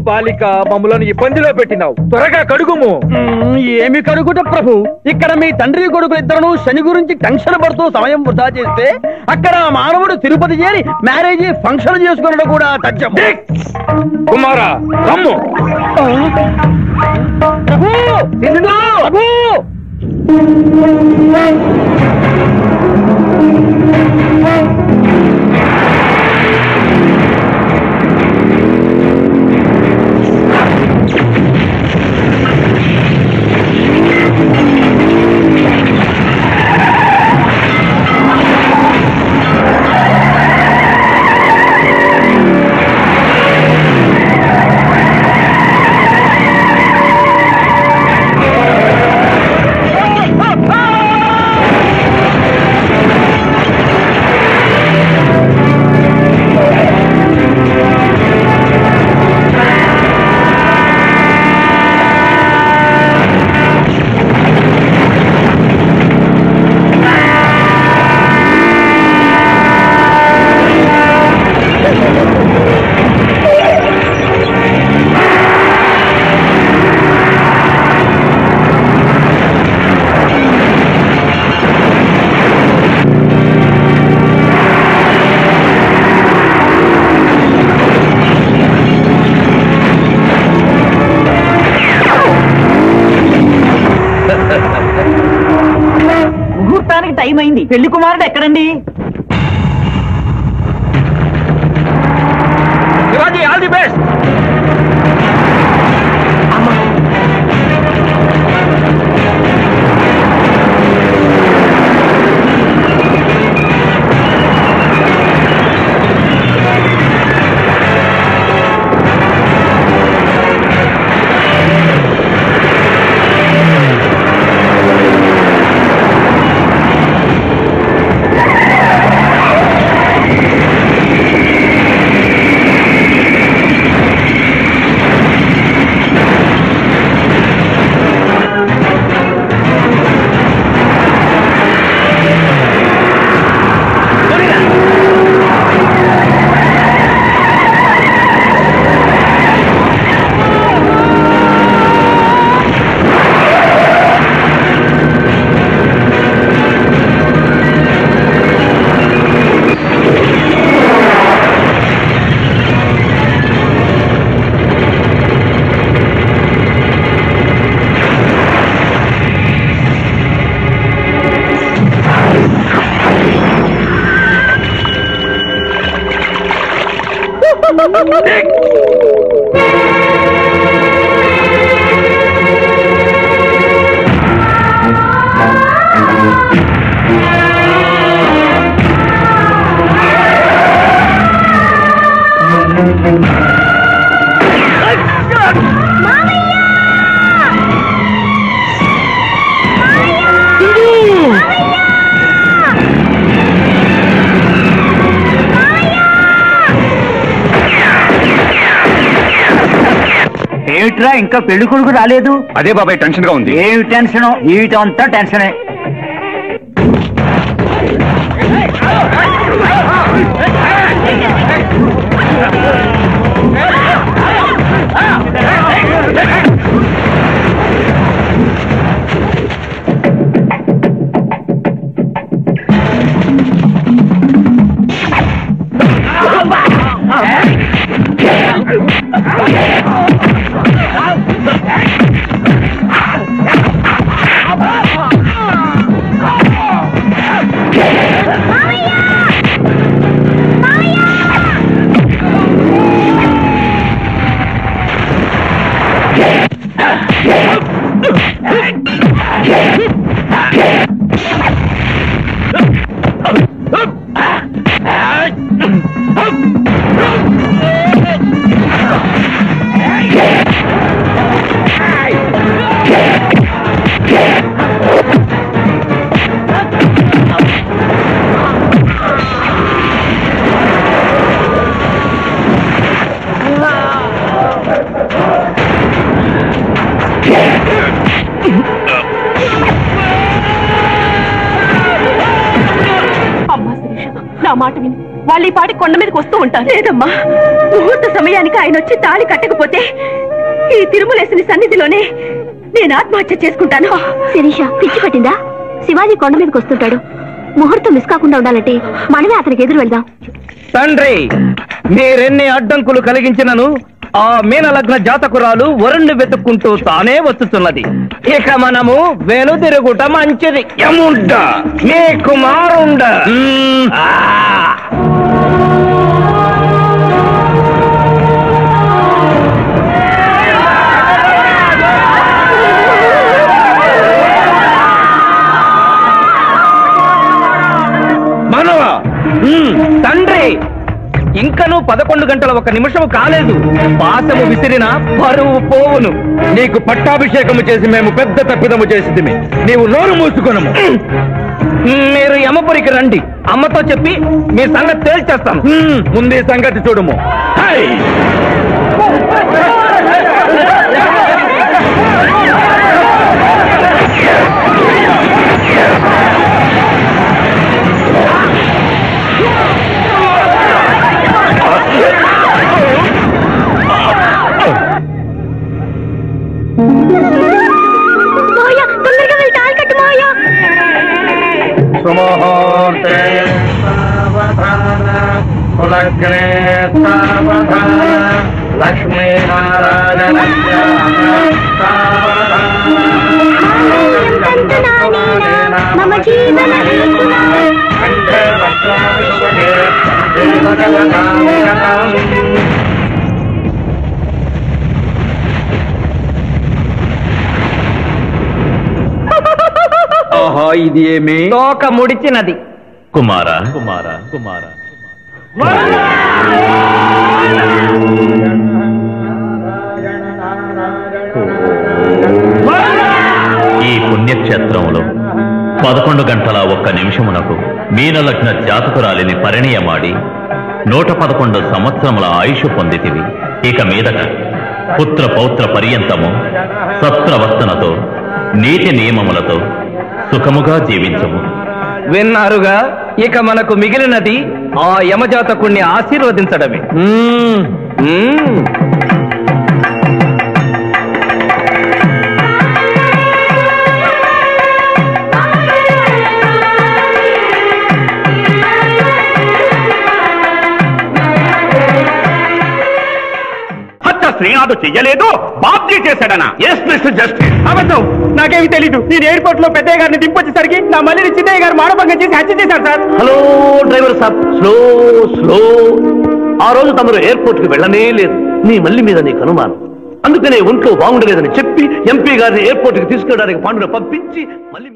బాలిక మమ్మలను ఇబ్బందిలో పెట్టినావు, త్వరగా కడుగుము. ఏమి కడుగుట ప్రభు? ఇక్కడ మీ తండ్రి కొడుకు ఇద్దరు శని గురించి టెన్షన్ పడుతూ సమయం వృధా చేస్తే అక్కడ మానవుడు తిరుపతి చేరి మ్యారేజ్ ఫంక్షన్ చేసుకున్నాడు కూడా తథ్యం. కుమారా రమ్ము. ప్రభు ప్రభు టైం అయింది. పెళ్లి కుమారుడు ఎక్కడండి? Shivaji all the best. ఏమిట్రా ఇంకా పెళ్లి కొడుకు రాలేదు? అదే బాబాయ్ టెన్షన్ గా ఉంది. ఏమి టెన్షన్? జీవితం అంతా టెన్షనే. మాట విని వాళ్ళు ఈ పాటి కొండ మీదకి వస్తూ ఉంటారు. లేదమ్మా, ముహూర్త సమయానికి ఆయన వచ్చి తాళి కట్టకపోతే ఈ తిరుమలేసిన సన్నిధిలోనే నేను ఆత్మహత్య చేసుకుంటాను. శిరీష, పిచ్చి పట్టిందా? శివాజీ కొండ మీదకి వస్తుంటాడు. ముహూర్తం మిస్ కాకుండా ఉండాలంటే మనమే అతనికి ఎదురు వెళ్దాం. తండ్రి, మీరెన్ని అడ్డంకులు కలిగించినను ఆ మీనలగ్న జాతకురాలు వరుణ్ణి వెతుక్కుంటూ తానే వస్తున్నది. ఇక మనము వెనుదిరుగుట మంచిది. యముండ నీ కుమారుండ. మనవా తండ్రి, ఇంకనూ 11 గంటల 1 నిమిషం కాలేదు. పాశము విసిరిన పరువు పోవును. నీకు పట్టాభిషేకము చేసి మేము పెద్ద తప్పిదము చేసింది. నీవు నోరు మూసుకొనము. మీరు యమపురికి రండి. అమ్మతో చెప్పి మీ సంగతి తేల్చేస్తాను. ముందే సంగతి చూడము. తొందరగా వెళ్ళి తాళి కట్టు మావయ్య. సుమహోర్తే సావధాన కులగ్నే సావధాన లక్ష్మీనారాయణ మమ జీవన ఆహా, ఇది ఏమి? తోక ముడిచినది. కుమార కుమార కుమార ఈ పుణ్యక్షేత్రంలో 11 గంటల 1 నిమిషమునకు మీనలగ్న జాతకురాలిని పరిణయమాడి 111 సంవత్సరముల ఆయుష్ పొందితివి. ఇక మీదట పుత్ర పౌత్ర పర్యంతము సత్ప్రవర్తనతో నీతి నియమములతో సుఖముగా జీవించము. విన్నారుగా, ఇక మనకు మిగిలినది ఆ యమజాతకుణ్ణి ఆశీర్వదించడమే. శ్రీనాథు చెయ్యలేదు, బాబ్జీ చేశాడనా? Yes mister justice. అబద్ధం, నాకేమి తెలీదు. నేను ఎయిర్పోర్ట్ లో పెద్దయ్య గారిని దింపొచ్చేసరికి నా మళ్ళీ చిన్నయ్య గారు మానభంగం చేసి హత్య చేశారు సార్. హలో డ్రైవర్ సాబ్, స్లో స్లో. ఆ రోజు తమరు ఎయిర్పోర్ట్ కి వెళ్ళనే లేదు. నీ మల్లి మీద నీకు అనుమానం. అందుకనే ఒంట్లో బాగుండలేదని చెప్పి ఎంపీ గారిని ఎయిర్పోర్ట్ కి తీసుకెళ్ళడానికి పాండును పంపించి మళ్ళీ